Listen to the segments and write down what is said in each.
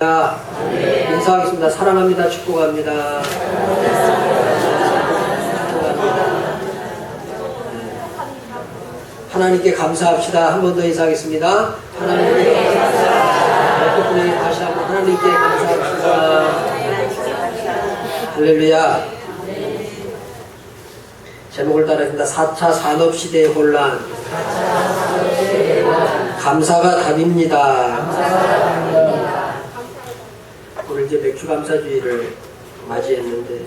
인사하겠습니다. 사랑합니다. 축복합니다. 하나님께 감사합시다. 한 번 더 인사하겠습니다. 하나님께 감사합니다. 덕분에 다시 한번 하나님께 감사합시다. 할렐루야. 제목을 따라합니다. 4차 산업시대의 혼란. 감사가 답입니다. 오늘 이제 맥주감사주의를 맞이했는데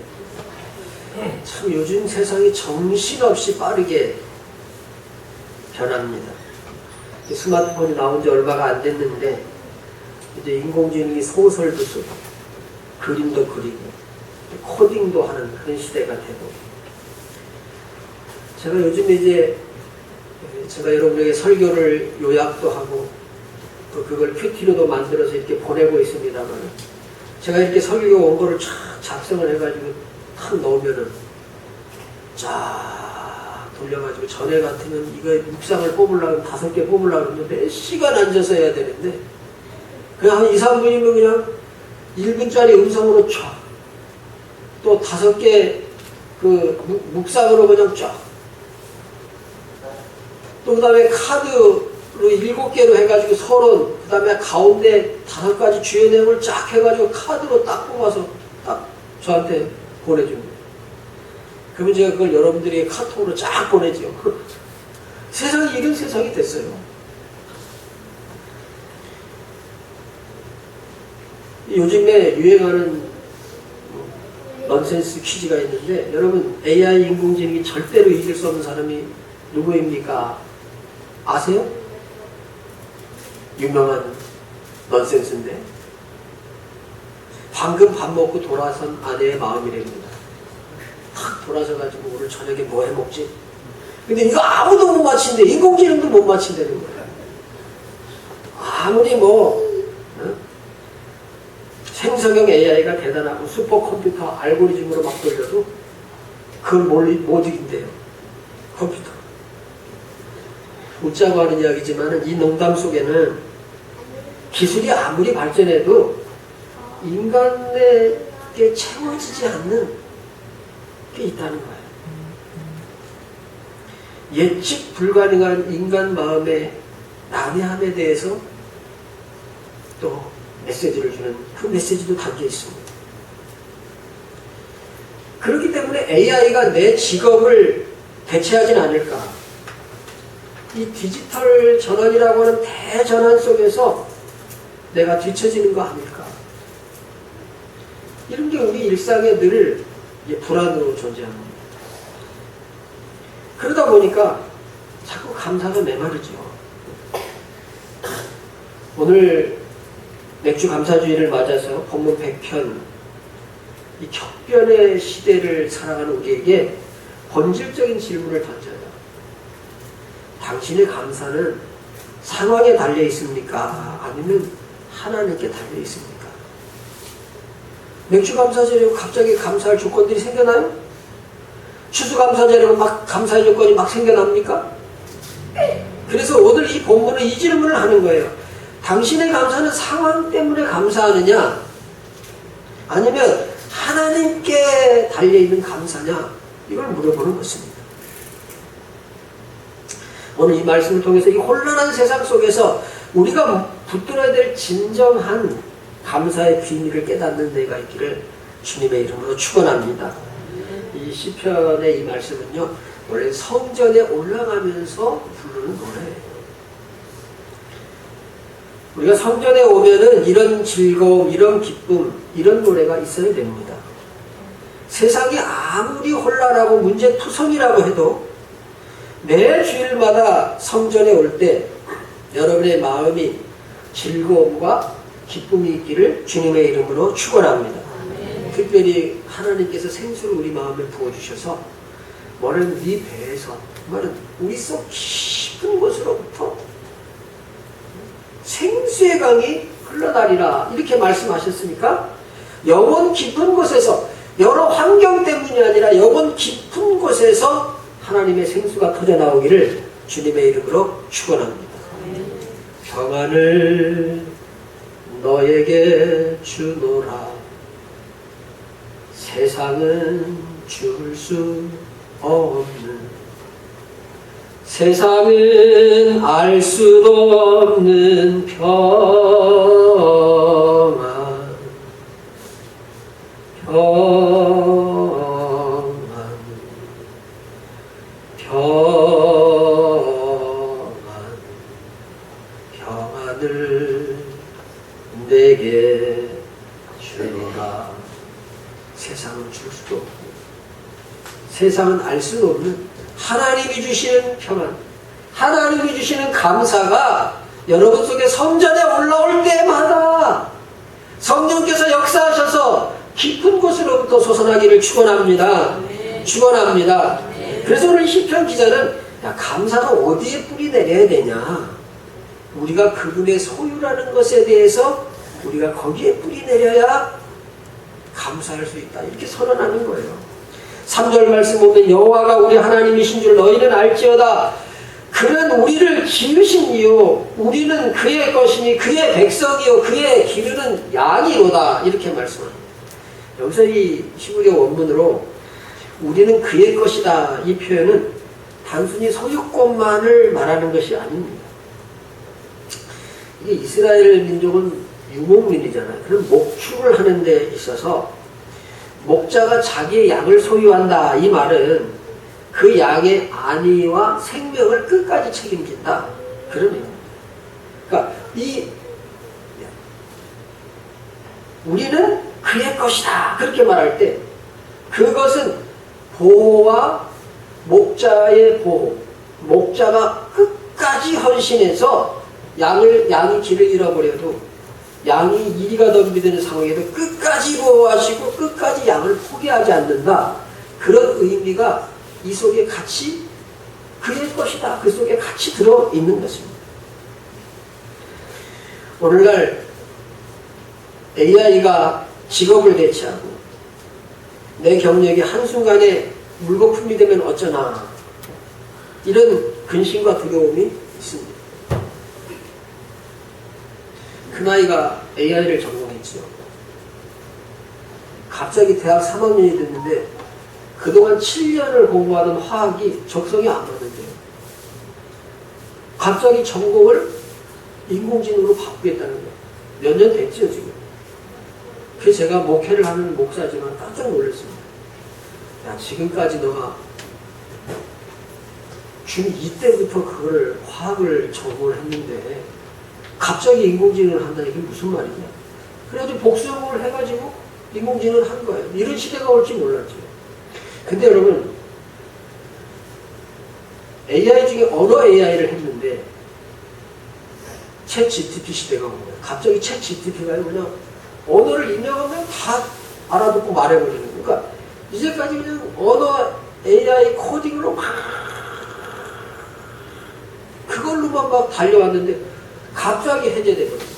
참 요즘 세상이 정신없이 빠르게 변합니다. 스마트폰이 나온 지 얼마가 안 됐는데 이제 인공지능이 소설도 쓰고 그림도 그리고 코딩도 하는 그런 시대가 되고, 제가 요즘에 이제 제가 여러분에게 설교를 요약도 하고 또 그걸 큐티로도 만들어서 이렇게 보내고 있습니다만, 제가 이렇게 설교 원고를 쫙 작성을 해가지고 탁 넣으면은 쫙 돌려가지고, 전에 같으면 이거 묵상을 뽑으려면 5개 뽑으려고 하면 몇 시간 앉아서 해야 되는데 그냥 한 2, 3분이면 그냥 1분짜리 음성으로 쫙, 또 5개 그 묵상으로 그냥 쫙, 또 그 다음에 카드로 7개로 해가지고 서론, 그 다음에 가운데 5가지 주요 내용을 쫙 해가지고 카드로 딱 뽑아서 딱 저한테 보내줍니다. 그러면 제가 그걸 여러분들이 카톡으로 쫙 보내죠. 세상이 이런 세상이 됐어요. 요즘에 유행하는 넌센스 퀴즈가 있는데, 여러분 AI 인공지능이 절대로 이길 수 없는 사람이 누구입니까? 아세요? 유명한 넌센스인데, 방금 밥 먹고 돌아선 아내의 마음이랍니다. 탁 돌아서가지고 오늘 저녁에 뭐 해먹지? 근데 이거 아무도 못 맞힌대. 인공지능도 못 맞힌다는 거야. 아무리 생성형 AI가 대단하고 슈퍼컴퓨터 알고리즘으로 막 돌려도 그걸 못 이긴대요. 컴퓨터. 웃자고 하는 이야기지만 이 농담 속에는 기술이 아무리 발전해도 인간에게 채워지지 않는 게 있다는 거예요. 예측 불가능한 인간 마음의 난해함에 대해서 또 메시지를 주는, 그 메시지도 담겨 있습니다. 그렇기 때문에 AI가 내 직업을 대체하진 않을까. 이 디지털 전환이라고 하는 대전환 속에서 내가 뒤처지는 거 아닐까. 이런 게 우리 일상에 늘 불안으로 존재합니다. 그러다 보니까 자꾸 감사가 메마르죠. 오늘 맥주 감사주의를 맞아서 본문 100편, 이 격변의 시대를 살아가는 우리에게 본질적인 질문을 던져요. 당신의 감사는 상황에 달려 있습니까? 아니면 하나님께 달려 있습니까? 맥주 감사제라고 갑자기 감사할 조건들이 생겨나요? 추수감사제라고 막 감사의 조건이 막 생겨납니까? 그래서 오늘 이 본문은 이 질문을 하는 거예요. 당신의 감사는 상황 때문에 감사하느냐? 아니면 하나님께 달려있는 감사냐? 이걸 물어보는 것입니다. 오늘 이 말씀을 통해서 이 혼란한 세상 속에서 우리가 붙들어야 될 진정한 감사의 비밀을 깨닫는 데가 있기를 주님의 이름으로 축원합니다. 이 시편의 이 말씀은요, 원래 성전에 올라가면서 부르는 노래예요. 우리가 성전에 오면은 이런 즐거움, 이런 기쁨, 이런 노래가 있어야 됩니다. 세상이 아무리 혼란하고 문제투성이라고 해도 매 주일마다 성전에 올 때 여러분의 마음이 즐거움과 기쁨이 있기를 주님의 이름으로 축원합니다. 특별히 하나님께서 생수를 우리 마음에 부어주셔서 뭐는 네 배에서, 뭐는 우리 속 깊은 곳으로부터 생수의 강이 흘러다니라, 이렇게 말씀하셨으니까 영혼 깊은 곳에서, 여러 환경 때문이 아니라 영혼 깊은 곳에서 하나님의 생수가 터져나오기를 주님의 이름으로 축원합니다. 평안을 너에게 주노라. 세상은 줄 수 없는, 세상은 알 수도 없는 평안, 평안을 내게 주노라. 세상은 줄 수도 없고 세상은 알 수도 없는 하나님이 주시는 평안, 하나님이 주시는 감사가 여러분 속에 성전에 올라올 때마다 성령께서 역사하셔서 깊은 곳으로부터 솟아나기를 축원합니다. 축원합니다. 그래서 오늘 시편 기자는 야, 감사가 어디에 뿌리 내려야 되냐, 우리가 그분의 소유라는 것에 대해서 우리가 거기에 뿌리 내려야 감사할 수 있다, 이렇게 선언하는 거예요. 3절 말씀 보면 여호와가 우리 하나님이신 줄 너희는 알지어다. 그는 우리를 기르신 이요 우리는 그의 것이니 그의 백성이요 그의 기르는 양이로다, 이렇게 말씀합니다. 여기서 이 히브리어 원문으로 우리는 그의 것이다, 이 표현은 단순히 소유권만을 말하는 것이 아닙니다. 이게 이스라엘 민족은 유목민이잖아요. 그럼 목축을 하는 데 있어서 목자가 자기의 양을 소유한다, 이 말은 그 양의 안위와 생명을 끝까지 책임진다, 그런 의미입니다. 그러니까 우리는 그의 것이다, 그렇게 말할 때 그것은 보호와 목자의 보호, 목자가 끝까지 헌신해서 양이 길을 잃어버려도 양이 이리가 덤비는 상황에도 끝까지 보호하시고 끝까지 양을 포기하지 않는다, 그런 의미가 이 속에 같이 그의 것이다, 그 속에 같이 들어있는 것입니다. 오늘날 AI가 직업을 대체하고 내 경력이 한순간에 물거품이 되면 어쩌나, 이런 근심과 두려움이 있습니다. 큰아이가 AI를 전공했죠. 갑자기 대학 3학년이 됐는데 그동안 7년을 공부하던 화학이 적성이 안 맞는데요. 갑자기 전공을 인공지능으로 바꾸겠다는 거예요. 몇 년 됐죠, 지금. 그래서 제가 목회를 하는 목사지만 깜짝 놀랐습니다. 야, 지금까지 너가 중2 때부터 그걸 화학을 전공을 했는데 갑자기 인공지능을 한다는 게 무슨 말이냐. 그래가지고 복수용어를 해가지고 인공지능을 한 거예요. 이런 시대가 올지 몰랐죠. 근데 여러분, AI 중에 언어 AI를 했는데 챗 GPT 시대가 온 거예요. 갑자기 챗 GPT가 그냥 언어를 입력하면 다 알아듣고 말해버리는 거예요. 그러니까 이제까지 그냥 언어 AI 코딩으로 막 그걸로만 막 달려왔는데 갑자기 해제돼버렸어요.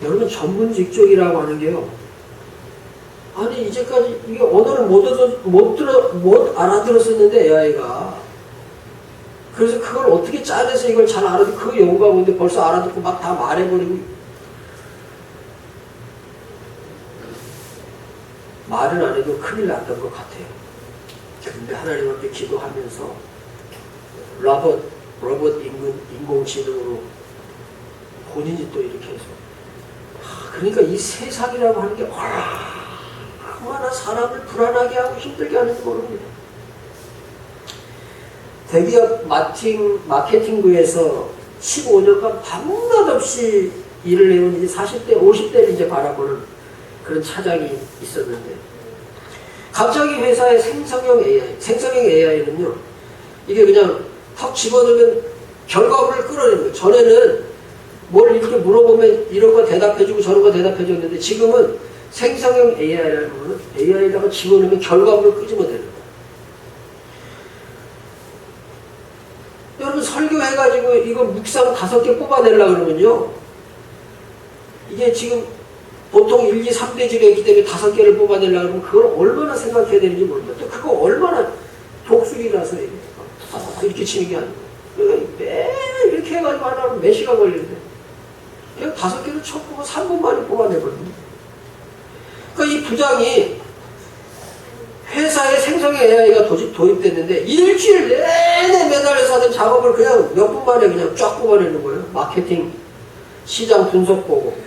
여러분, 전문 직종이라고 하는 게요, 아니 이제까지 이게 언어를 못 알아들었었는데 AI가, 그래서 그걸 어떻게 짜내서 이걸 잘 알아듣고 그 연구가 오는데 벌써 알아듣고 막 다 말해버리고, 말은 안 해도 큰일 났던 것 같아요. 근데 하나님 앞에 기도하면서 로봇 인공지능으로 본인이 또 이렇게 해서, 그러니까 이 세상이라고 하는 게 얼마나 사람을 불안하게 하고 힘들게 하는지 모릅니다. 대기업 마케팅부에서 15년간 밤낮 없이 일을 해온 이제 40대, 50대를 이제 바라보는 그런 차장이 있었는데, 갑자기 회사의 생성형 AI는요, 이게 그냥 턱 집어넣으면 결과물을 끌어내는 거예요. 전에는 뭘 이렇게 물어보면 이런 거 대답해주고 저런 거 대답해줬는데, 지금은 생성형 AI라는 거는 AI에다가 집어넣으면 결과물을 끄집어내는 거예요. 여러분, 설교해가지고 이거 묵상 5개 뽑아내려고 그러면요, 이게 지금 보통 1, 2, 3대지가 있기 때문에 5개를 뽑아내려고 그러면 그걸 얼마나 생각해야 되는지 모릅니다. 또 그거 얼마나 독수리라서 이렇게 치는 게 아니고, 그러니까 매일 이렇게 해가지고 하나로 몇 시간 걸리는데, 그냥 5개를 쳤고 3분 만에 뽑아내거든요. 그러니까 이 부장이 회사에 생성형 AI가 도입됐는데 일주일 내내 매달려서 하던 작업을 그냥 몇 분 만에 그냥 쫙 뽑아내는 거예요. 마케팅, 시장 분석 보고.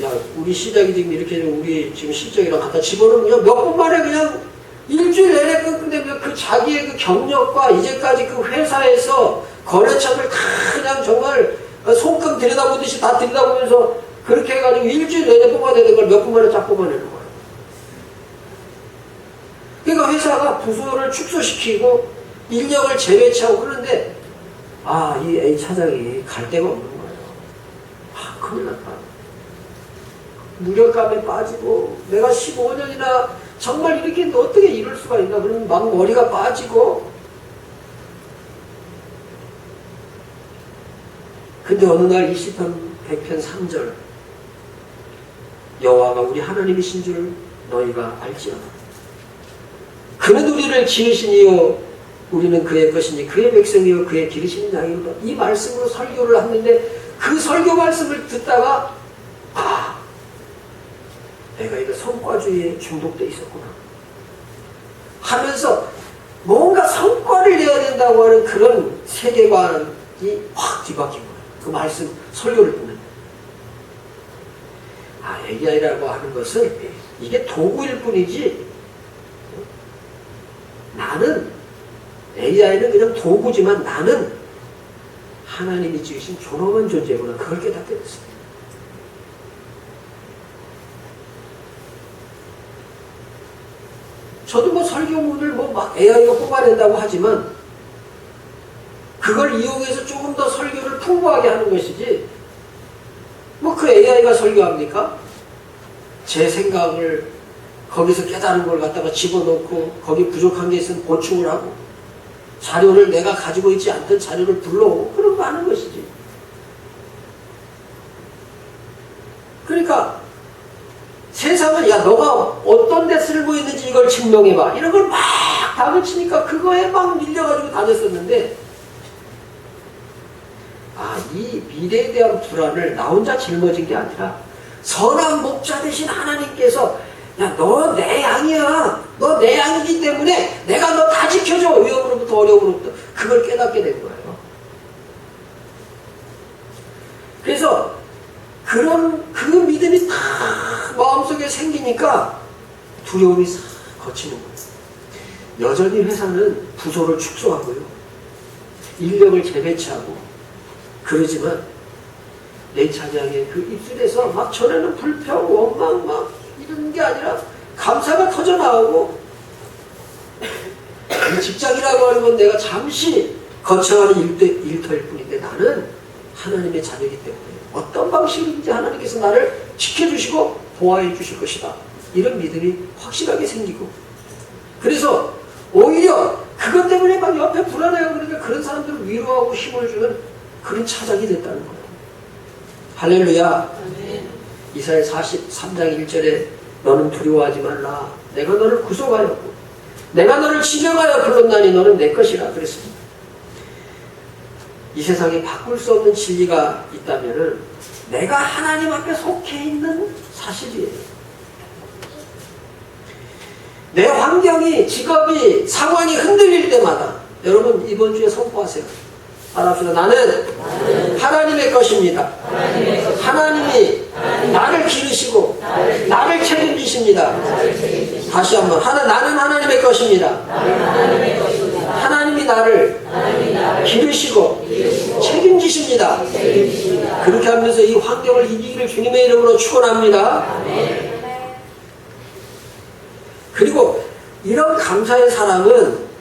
야, 우리 시장이 지금 이렇게 우리 지금 실적이랑 갖다 집어넣으면 몇 분 만에 그냥 일주일 내내 근데 그 자기의 그 경력과 이제까지 그 회사에서 거래처를 다 그냥 정말 손금 들여다보듯이 다 들여다보면서 그렇게 해가지고 일주일 내내 뽑아내는 걸 몇 분 만에 쫙 뽑아내는 거예요. 그러니까 회사가 부서를 축소시키고 인력을 재배치하고 그러는데 이 A 차장이 갈 데가 없는 거예요. 큰일 났다. 무력감에 빠지고 내가 15년이나 정말 이렇게 어떻게 이럴 수가 있나 그러면 막 머리가 빠지고 근데 어느 날 20편 100편 3절 여호와가 우리 하나님이신 줄 너희가 알지어다. 그는 우리를 지으시니요 우리는 그의 것이니 그의 백성이요 그의 기르시는 양이로다. 이 말씀으로 설교를 하는데 그 설교 말씀을 듣다가 내가 이거 성과주의에 중독돼 있었구나 하면서 뭔가 성과를 내야 된다고 하는 그런 세계관이 확 뒤바뀐 거예요. 그 말씀 설교를 듣는 AI라고 하는 것은 이게 도구일 뿐이지 나는 AI는 그냥 도구지만 나는 하나님이 지으신 존엄한 존재구나 그걸 깨닫게 됐습니다. 저도 뭐 설교문을 막 AI가 뽑아낸다고 하지만 그걸 이용해서 조금 더 설교를 풍부하게 하는 것이지 뭐 그 AI가 설교합니까? 제 생각을 거기서 깨달은 걸 갖다가 집어넣고 거기 부족한 게 있으면 보충을 하고 자료를 내가 가지고 있지 않던 자료를 불러오고 그런 거 하는 것이지. 그러니까 세상은 너가 어떤 데 쓸모 있는지 이걸 증명해봐 이런 걸 막 다그치니까 그거에 막 밀려가지고 다녔었는데 이 미래에 대한 불안을 나 혼자 짊어진 게 아니라 선한 목자 되신 하나님께서 너 내 양이야. 너 내 양이기 때문에 내가 너 다 지켜줘. 위험으로부터 어려움으로부터. 그걸 깨닫게 된 거예요. 그래서 그 믿음이 다 마음속에 생기니까 두려움이 싹 거치는 거예요. 여전히 회사는 부서를 축소하고요. 인력을 재배치하고 그러지만 내 차장의 그 입술에서 막 전에는 불평, 원망 막 이런 게 아니라 감사가 터져나오고 이 직장이라고 하는 건 내가 잠시 거쳐가는 일터일 뿐인데 나는 하나님의 자녀이기 때문에 어떤 방식인지 하나님께서 나를 지켜주시고 보호해 주실 것이다. 이런 믿음이 확실하게 생기고 그래서 오히려 그것 때문에 막 옆에 불안해하고 그러니까 그런 사람들을 위로하고 힘을 주는 그런 차장이 됐다는 거예요. 할렐루야. 이사야 43장 1절에 너는 두려워하지 말라. 내가 너를 구속하였고 내가 너를 지명하여 불렀나니 너는 내 것이라 그랬습니다. 이 세상에 바꿀 수 없는 진리가 있다면 내가 하나님 앞에 속해 있는 사실이에요. 내 환경이, 직업이, 상황이 흔들릴 때마다 여러분 이번 주에 선포하세요. 말합시다. 나는 하나님의 것입니다. 하나님이 나를 기르시고 나를 책임지십니다. 다시 한번 나는 하나님의 것입니다. 하나님이 나를 기르시고 책임지십니다. 그렇게 하면서 이 환경을 이기기를 주님의 이름으로 축원합니다. 그리고 이런 감사의 사람은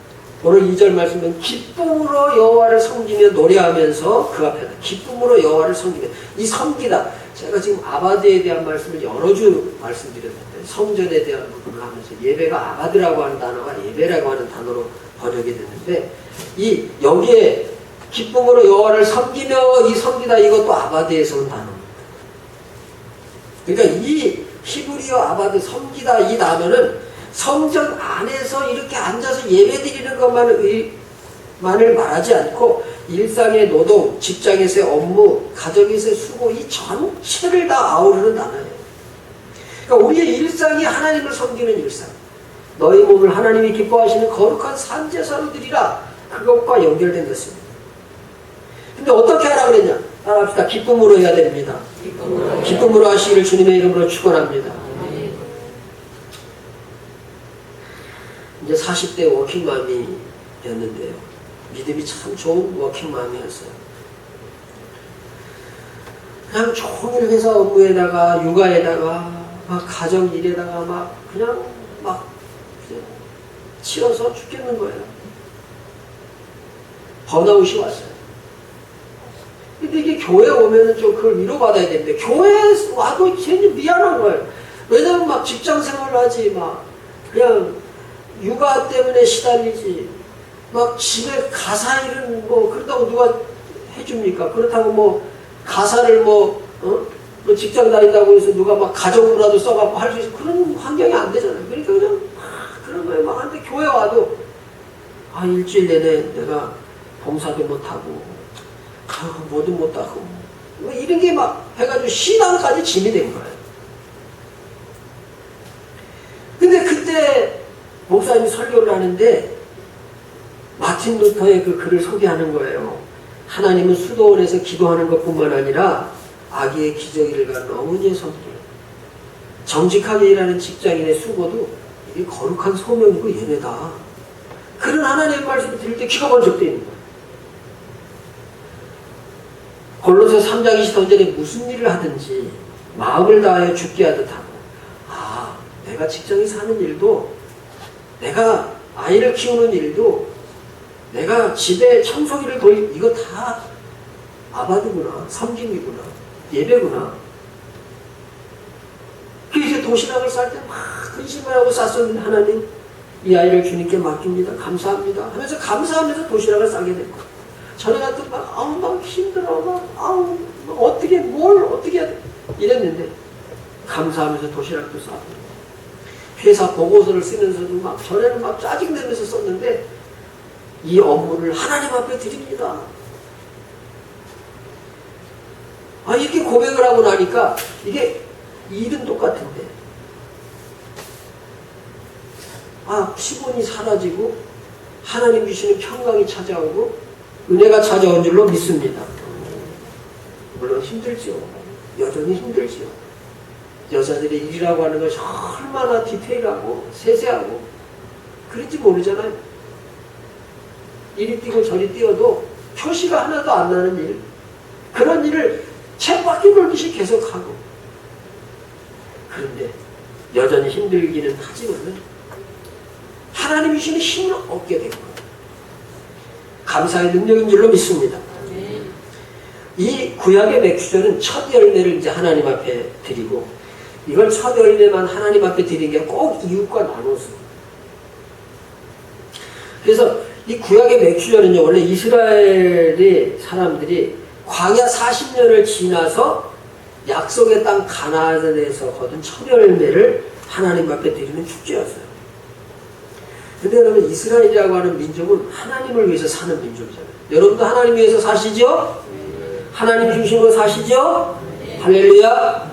오늘 2절 말씀은 기쁨으로 여호와를 섬기며 노래하면서 그 앞에다 기쁨으로 여호와를 섬기며 이 섬기다 제가 지금 아바드에 대한 말씀을 여러 주 말씀드렸는데 성전에 대한 부분을 하면서 예배가 아바드라고 하는 단어가 예배라고 하는 단어로 번역이 됐는데 이 여기에 기쁨으로 여호와를 섬기며 이 섬기다 이것도 아바드에서 온 단어입니다. 그러니까 이 히브리어 아바드 섬기다 이 단어는 성전 안에서 이렇게 앉아서 예배드리는 것만을 말하지 않고 일상의 노동, 직장에서의 업무, 가정에서의 수고 이 전체를 다 아우르는 단어예요. 그러니까 우리의 일상이 하나님을 섬기는 일상. 너희 몸을 하나님이 기뻐하시는 거룩한 산제사로 드리라. 그것과 연결된 것입니다. 근데 어떻게 하라 그랬냐? 따라합시다. 기쁨으로 해야 됩니다. 기쁨으로 하시기를 주님의 이름으로 축원합니다. 이제 40대 워킹맘이었는데요. 믿음이 참 좋은 워킹맘이었어요. 그냥 종일 회사 업무에다가 육아에다가 막 가정 일에다가 막 그냥 치여서 죽겠는 거예요. 번아웃이 왔어요. 근데 이게 교회 오면은 좀 그걸 위로받아야 되는데 교회에 와도 괜히 미안한 거예요. 왜냐면 막 직장 생활을 하지 막 그냥 육아 때문에 시달리지 막 집에 가사 일은 뭐 그렇다고 누가 해줍니까? 그렇다고 뭐 가사를 뭐 직장 다닌다고 해서 누가 막 가정부라도 써갖고 할 수 있어 그런 환경이 안 되잖아요. 그러니까 그냥 그런 거예요. 막 하는데 교회 와도 일주일 내내 내가 봉사도 못하고 뭐도 못하고 뭐 이런 게 막 해가지고 신앙까지 짐이 된 거예요. 근데 그때 목사님이 설교를 하는데 마틴 루터의 그 글을 소개하는 거예요. 하나님은 수도원에서 기도하는 것뿐만 아니라 아기의 기저귀를 가는 어머니의 손길, 정직하게 일하는 직장인의 수고도 이게 거룩한 소명이고 예배다. 그런 하나님의 말씀을 들을 때 귀가 번쩍 뜨이는 거예요. 골로새 3장 20절에 무슨 일을 하든지 마음을 다하여 죽게 하듯 하고 내가 직장에서 하는 일도 내가 아이를 키우는 일도 내가 집에 청소기를 돌리고 이거 다 아바드구나, 섬김이구나, 예배구나. 그래서 도시락을 쌀 때 막 근심을 하고 쌌었는데 하나님 이 아이를 주님께 맡깁니다. 감사합니다. 하면서 감사하면서 도시락을 싸게 된 거예요. 전에 같은 막 힘들어, 어떻게 해야 돼? 이랬는데 이러면서 도시락도 싸고 회사 보고서를 쓰면서도 막 전에는 막 짜증내면서 썼는데 이 업무를 하나님 앞에 드립니다. 이렇게 고백을 하고 나니까 이게 일은 똑같은데 피곤이 사라지고 하나님 주시는 평강이 찾아오고 은혜가 찾아온 줄로 믿습니다. 물론 힘들죠. 여전히 힘들죠. 여자들의 일이라고 하는 것이 얼마나 디테일하고 세세하고 그런지 모르잖아요. 이리 뛰고 저리 뛰어도 표시가 하나도 안 나는 일, 그런 일을 쳇바퀴 돌듯이 계속하고, 그런데 여전히 힘들기는 하지만은 하나님이 주시는 힘을 얻게 된 거예요. 감사의 능력인 줄로 믿습니다. 이 구약의 맥주절은 첫 열매를 이제 하나님 앞에 드리고, 이걸 첫 열매만 하나님 앞에 드리는 게 꼭 이웃과 나눠서. 그래서 이 구약의 맥주절은요, 원래 이스라엘의 사람들이 광야 40년을 지나서 약속의 땅 가나안에서 거둔 첫 열매를 하나님 앞에 드리는 축제였어요. 근데 여러분, 이스라엘이라고 하는 민족은 하나님을 위해서 사는 민족이잖아요. 여러분도 하나님 위해서 사시죠? 하나님 중심으로 사시죠? 할렐루야!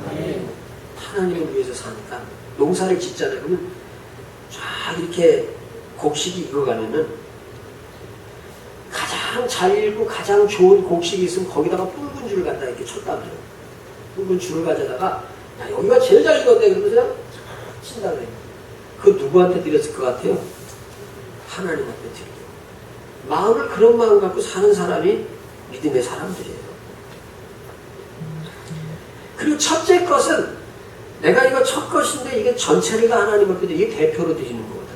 하나님을 위해서 사니까 농사를 짓잖아요. 그러면 쫙 이렇게 곡식이 익어가면은 가장 잘 익고 가장 좋은 곡식이 있으면 거기다가 붉은 줄을 갖다 이렇게 쳤다 그래요. 붉은 줄을 가져다가 여기가 제일 잘 익었네 그러면서 그냥 친다 그래요. 그거 누구한테 드렸을 것 같아요? 하나님 앞에 드리고. 마음을 그런 마음 갖고 사는 사람이 믿음의 사람들이에요. 그리고 첫째 것은 내가 이거 첫 것인데 이게 전체를 다 하나님 앞에 이게 대표로 드리는 거거든요.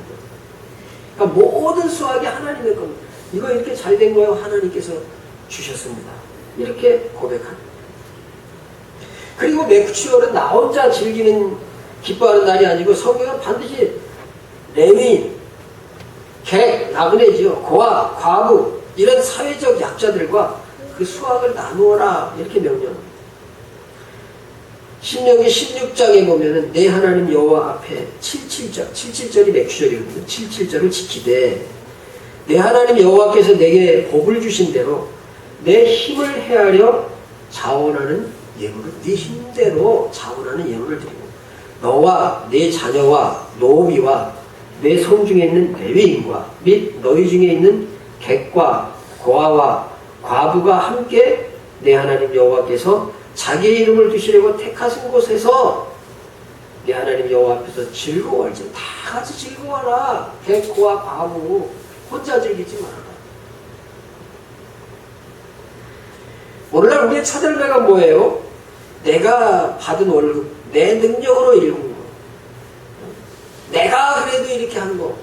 그러니까 모든 수확이 하나님의 겁니다. 이거 이렇게 잘 된 거예요. 하나님께서 주셨습니다. 이렇게 고백합니다. 그리고 맥주월은 나 혼자 즐기는 기뻐하는 날이 아니고 성경은 반드시 레위인, 객, 나그네지요, 고아, 과부 이런 사회적 약자들과 그 수확을 나누어라 이렇게 명령합니다. 신명기 16장에 보면은 내 하나님 여호와 앞에 77절이 맥주절이거든요. 77절을 지키되 내 하나님 여호와께서 내게 복을 주신 대로 내 힘을 헤아려 자원하는 예물을 네 힘대로 자원하는 예물을 드리고 너와 네 자녀와 노비와 내 손 중에 있는 레위인과 및 너희 중에 있는 객과 고아와 과부가 함께 내 하나님 여호와께서 자기의 이름을 두시려고 택하신 곳에서 내 하나님 여호와 앞에서 즐거워할지 다 같이 즐거워하라. 객, 고아, 과부 혼자 즐기지 말아라. 오늘날 우리의 첫 열매가 뭐예요? 내가 받은 월급, 내 능력으로 읽은 거. 내가 그래도 이렇게 하는 거.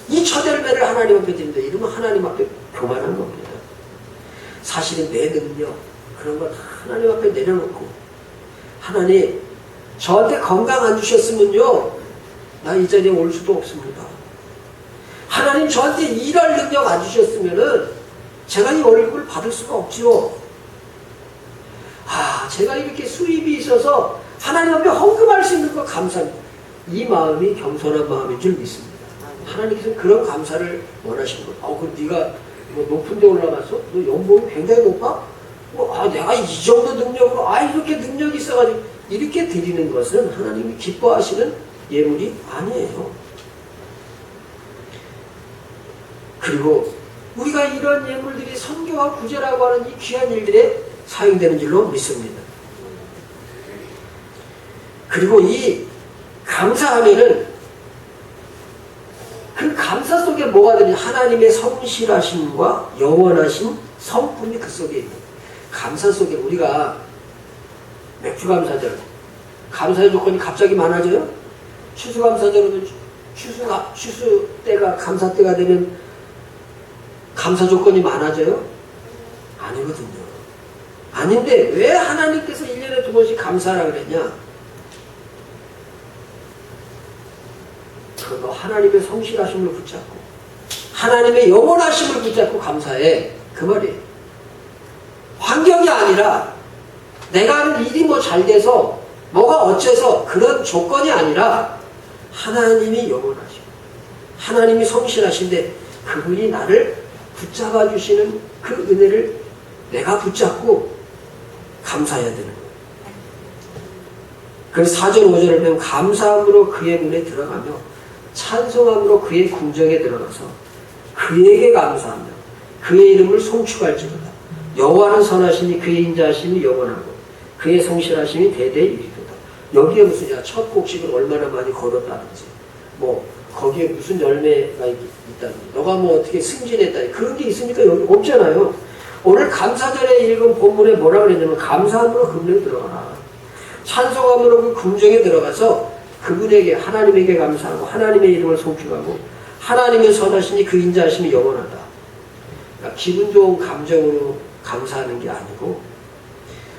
이 첫 열매를 하나님 앞에 드린다. 이러면 하나님 앞에 교만한 겁니다. 사실은 내 능력, 그런 거 다 하나님 앞에 내려놓고 하나님, 저한테 건강 안 주셨으면요, 나 이 자리에 올 수도 없습니다. 하나님, 저한테 일할 능력 안 주셨으면은 제가 이 월급을 받을 수가 없지요. 제가 이렇게 수입이 있어서 하나님 앞에 헌금할 수 있는 거 감사합니다. 이 마음이 겸손한 마음인 줄 믿습니다. 하나님께서 그런 감사를 원하시는 거예요. 그럼 네가 뭐 높은 데 올라갔어? 너 연봉이 굉장히 높아? 내가 이 정도 능력으로 이렇게 능력이 있어가지고 이렇게 드리는 것은 하나님이 기뻐하시는 예물이 아니에요. 그리고 우리가 이런 예물들이 선교와 구제라고 하는 이 귀한 일들에 사용되는 줄로 믿습니다. 그리고 이 감사하면은 그 감사 속에 뭐가 들어있냐? 하나님의 성실하심과 영원하신 성품이 그 속에 있는. 감사 속에 우리가 맥주감사절, 감사의 조건이 갑자기 많아져요? 추수감사절은 추수 때가 감사 때가 되면 감사 조건이 많아져요? 아니거든요. 아닌데 왜 하나님께서 1년에 2번씩 감사하라 그랬냐? 그거 하나님의 성실하심을 붙잡고 하나님의 영원하심을 붙잡고 감사해. 그 말이에요. 환경이 아니라 내가 하는 일이 뭐 잘 돼서 뭐가 어째서 그런 조건이 아니라 하나님이 영원하시고 하나님이 성실하신데 그분이 나를 붙잡아 주시는 그 은혜를 내가 붙잡고 감사해야 되는 거예요. 그래서 4절 5절을 보면 감사함으로 그의 문에 들어가며 찬송함으로 그의 궁정에 들어가서 그에게 감사하며 그의 이름을 송축할지로다. 여호와는 선하시니 그의 인자하심이 영원하고 그의 성실하심이 대대에 이르도다. 여기에 무슨 첫 곡식을 얼마나 많이 걸었다든지 뭐 거기에 무슨 열매가 있다든지 너가 뭐 어떻게 승진했다든지 그런 게 있으니까 여기 없잖아요. 오늘 감사절에 읽은 본문에 뭐라 그랬냐면 감사함으로 금령에 들어가라. 찬송함으로 그 궁정에 들어가서 그분에게 하나님에게 감사하고 하나님의 이름을 송축하고 하나님의 선하시니 그 인자하심이 영원하다. 그러니까 기분 좋은 감정으로 감사하는 게 아니고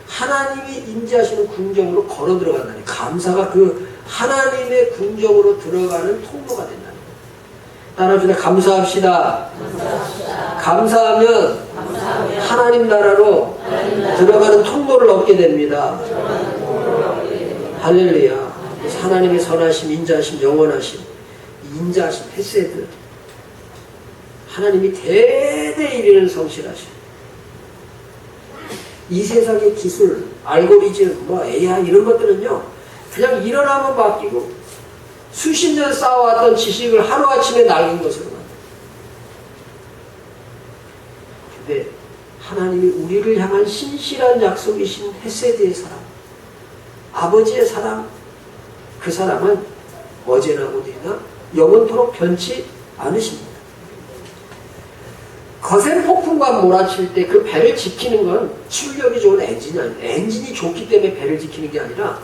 하나님이 인자하시는 궁정으로 걸어 들어간다니 감사가 그 하나님의 궁정으로 들어가는 통로가 된다는 거예요. 따라합시다. 감사합시다. 감사하면 하나님 나라로 들어가는 통로를 얻게 됩니다. 할렐루야. 하나님의 선하심, 인자하심, 영원하심, 인자하심, 헤세드. 하나님이 대대에 이르는 성실하심. 이 세상의 기술, 알고리즘, AI 이런 것들은요, 그냥 일어나면 바뀌고 수십 년 쌓아왔던 지식을 하루아침에 날린 것으로 만들어요. 근데 하나님이 우리를 향한 신실한 약속이신 헤세드의 사랑, 아버지의 사랑, 그 사랑은 어제나 오늘이나 영원토록 변치 않으십니다. 거센 폭풍과 몰아칠 때 그 배를 지키는 건 출력이 좋은 엔진이 아니에요. 엔진이 좋기 때문에 배를 지키는 게 아니라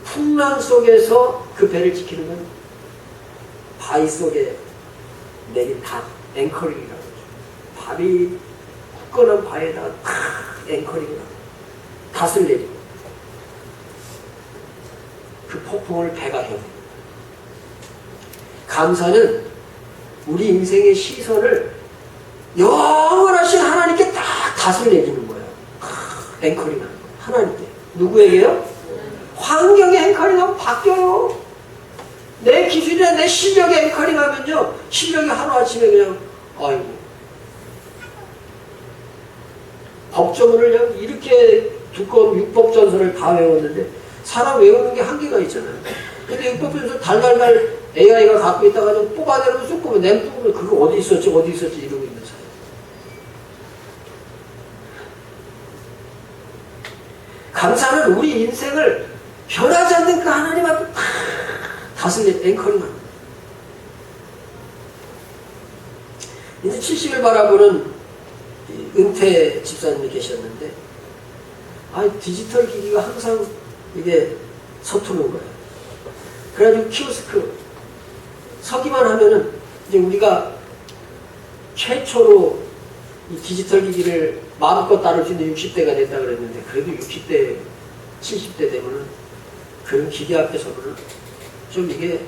풍랑 속에서 그 배를 지키는 건 바위 속에 내린 닷, 앵커링이라고 하죠. 바위, 굳건한 바위에다가 앵커링을 하고 닷을 내리고 그 폭풍을 배가 펴고 감사는 우리 인생의 시선을 영원하신 하나님께 딱 닷을 내리는 거예요. 앵커링하는 거예요. 하나님께. 누구에게요? 환경에 앵커링하면 바뀌어요. 내 기술이나 내 실력에 앵커링하면요. 실력이 하루아침에 그냥 아이고 법조문을 그냥 이렇게 두꺼운 육법전서를 다 외웠는데 사람 외우는 게 한계가 있잖아요. 근데 육법전서 달달달 AI가 갖고 있다가 좀 뽑아내면 쑥 보면 냄뿌면 그거 어디 있었지 이러고 있는 사람. 감사는 우리 인생을 변하지 않는 그 하나님 앞에 다스린 앵커링합니다. 이제 70을 바라보는 은퇴 집사님이 계셨는데, 디지털 기기가 항상 이게 서투는 거예요. 그래가지고 키오스크 서기만 하면은 이제 우리가 최초로 이 디지털 기기를 마음껏 다룰 수 있는 60대가 됐다 그랬는데, 그래도 60대, 70대 되면은 그런 기계 앞에서는 좀 이게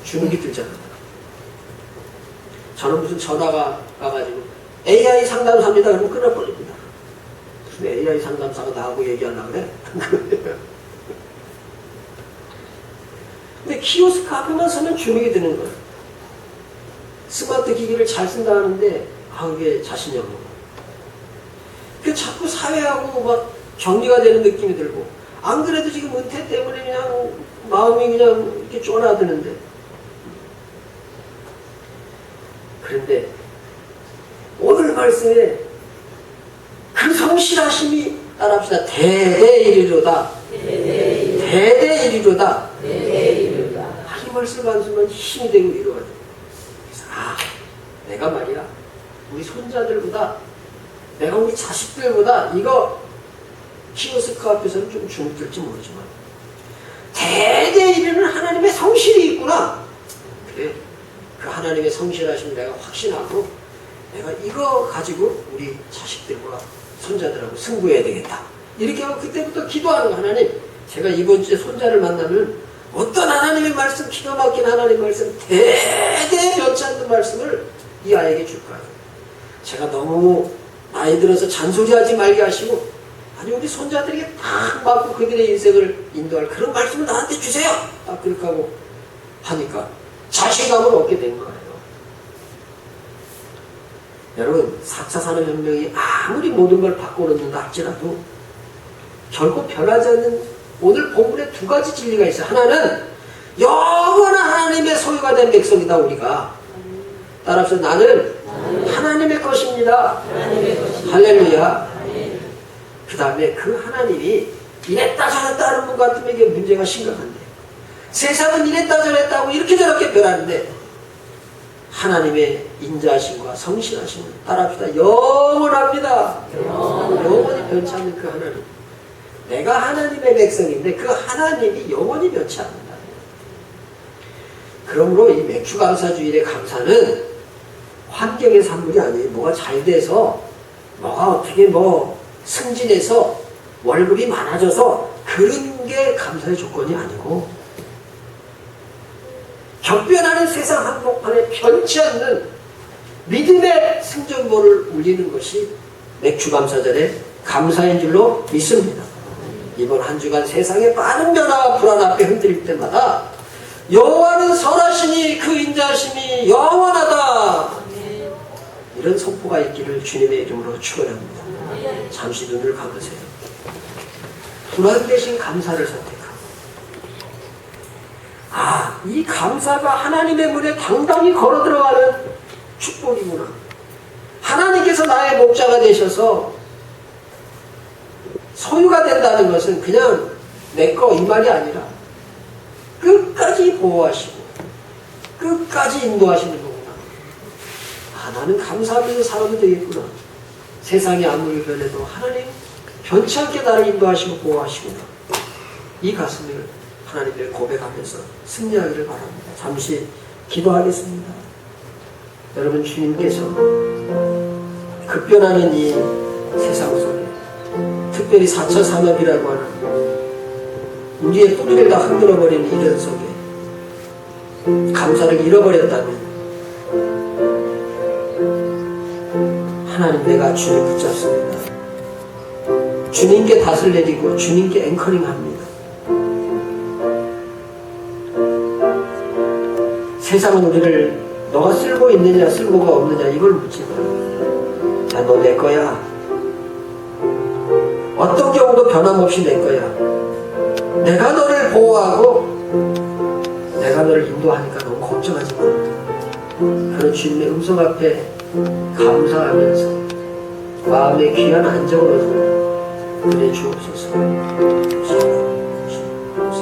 주눅이 들잖아요. 저는 무슨 전화가 가가지고 AI 상담사입니다 그러면 끊어버립니다. 무슨 AI 상담사가 나하고 얘기하려고 그래? 근데 키오스크 앞에만 서면 주눅이 드는 거예요. 스마트 기기를 잘 쓴다 하는데 그게 자신이 없는 거예요. 그 자꾸 사회하고 막 정리가 되는 느낌이 들고, 안 그래도 지금 은퇴 때문에 그냥 마음이 그냥 이렇게 쫄아드는데, 그런데 오늘 말씀에 그 성실하심이 따라합시다. 대대이리로다. 대대이리로다. 이 말씀 가지면 힘이 되고 이루어져. 그래서 내가 말이야 우리 손자들보다, 내가 우리 자식들보다 이거 키오스크 앞에서는 좀 주눅들지 모르지만 대대에 이르는 하나님의 성실이 있구나. 그래, 그 하나님의 성실하심을 내가 확신하고 내가 이거 가지고 우리 자식들과 손자들하고 승부해야 되겠다. 이렇게 하고 그때부터 기도하는 거. 하나님, 제가 이번 주에 손자를 만나면 어떤 하나님의 말씀, 기가 막힌 하나님의 말씀, 대대 변치 않는 말씀을 이 아이에게 줄까요? 제가 너무 나이 들어서 잔소리하지 말게 하시고, 아니 우리 손자들에게 딱 맞고 그들의 인생을 인도할 그런 말씀을 나한테 주세요. 딱 그렇게 하고 하니까 자신감을 얻게 된 거예요. 여러분, 4차 산업혁명이 아무리 모든 걸 바꿔놓는다 할지라도 결코 변하지 않는 오늘 본문에 두 가지 진리가 있어요. 하나는 영원한 하나님의 소유가 된 백성이다. 우리가 따라서 나는 하나님의 것입니다. 할렐루야. 그 다음에 그 하나님이 이랬다 저랬다 하는 분 같으면 이게 문제가 심각한데, 세상은 이랬다 저랬다 하고 이렇게 저렇게 변하는데, 하나님의 인자하심과 성실하심을 따라합시다. 영원합니다. 영원히 변치 않는 그 하나님. 내가 하나님의 백성인데 그 하나님이 영원히 변치 않는다. 그러므로 이 맥주감사주일의 감사는 환경의 산물이 아니에요. 뭐가 잘 돼서, 뭐가 어떻게 승진해서 월급이 많아져서 그런 게 감사의 조건이 아니고, 격변하는 세상 한복판에 변치 않는 믿음의 승전보를 울리는 것이 맥주감사절의 감사인 줄로 믿습니다. 이번 한 주간 세상의 많은 변화와 불안 앞에 흔들릴 때마다 여호와는 선하시니 그 인자하심이 영원하다, 이런 선포가 있기를 주님의 이름으로 축원합니다. 잠시 눈을 감으세요. 불안 대신 감사를 선택하고, 이 감사가 하나님의 문에 당당히 걸어 들어가는 축복이구나. 하나님께서 나의 목자가 되셔서 소유가 된다는 것은 그냥 내 거 이 말이 아니라 끝까지 보호하시고 끝까지 인도하시는 거구나. 나는 감사하면서 살아도 되겠구나. 세상이 아무리 변해도 하나님 변치 않게 나를 인도하시고 보호하시구나. 이 가슴을 하나님께 고백하면서 승리하기를 바랍니다. 잠시 기도하겠습니다. 여러분, 주님께서 급변하는 이 세상 속에, 특별히 4차 산업이라고 하는 우리의 뿌리를 다 흔들어버리는 이런 속에 감사를 잃어버렸다면, 하나님, 내가 주님 붙잡습니다. 주님께 닷을 내리고 주님께 앵커링합니다. 세상은 우리를 너가 쓸모 있느냐 쓸모가 없느냐 이걸 묻지 마. 야, 너 내 거야. 어떤 경우도 변함없이 내 거야. 내가 너를 보호하고 내가 너를 인도하니까 너무 걱정하지 마. 하는 주님의 음성 앞에 감사하면서 마음의 귀한 안정을 얻는 은혜 주옵소서.